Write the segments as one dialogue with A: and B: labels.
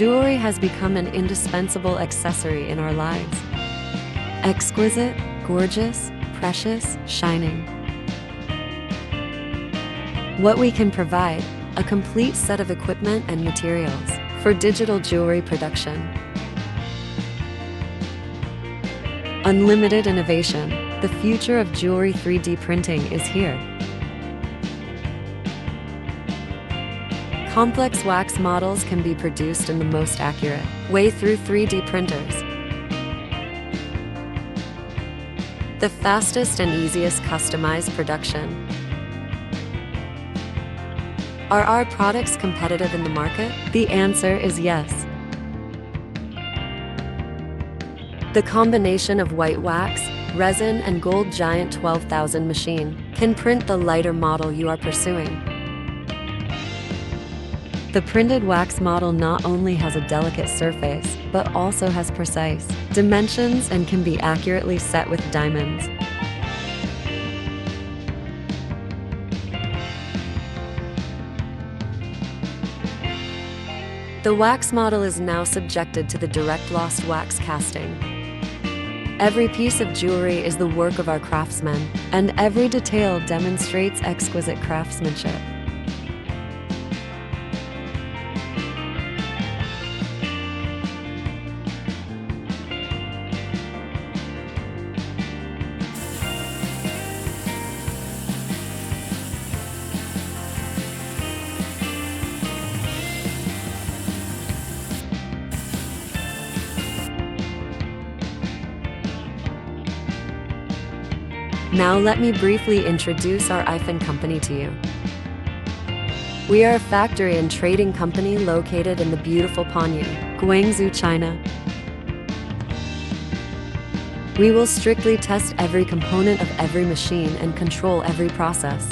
A: Jewelry has become an indispensable accessory in our lives. Exquisite, gorgeous, precious, shining. What we can provide: a complete set of equipment and materials for digital jewelry production. Unlimited innovation. The future of jewelry 3D printing is here. Complex wax models can be produced in the most accurate way through 3D printers. The fastest and easiest customized production. Are our products competitive in the market? The answer is yes. The combination of white wax, resin, and gold giant 12,000 machine can print the lighter model you are pursuing. The printed wax model not only has a delicate surface, but also has precise dimensions and can be accurately set with diamonds. The wax model is now subjected to the direct lost wax casting. Every piece of jewelry is the work of our craftsmen, and every detail demonstrates exquisite craftsmanship. Now let me briefly introduce our Ifun company to you. We are a factory and trading company located in the beautiful Panyu, Guangzhou, China. We will strictly test every component of every machine and control every process.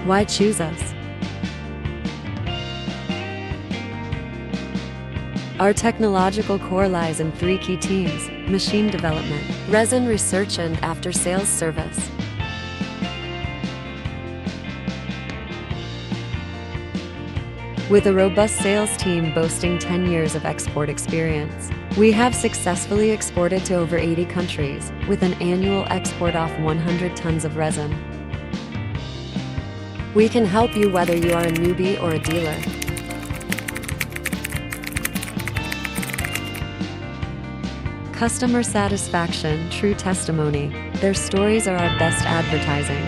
A: Why choose us? Our technological core lies in 3 key teams: machine development, resin research, and after-sales service. With a robust sales team boasting 10 years of export experience, we have successfully exported to over 80 countries, with an annual export of 100 tons of resin. We can help you whether you are a newbie or a dealer. Customer satisfaction, true testimony. Their stories are our best advertising.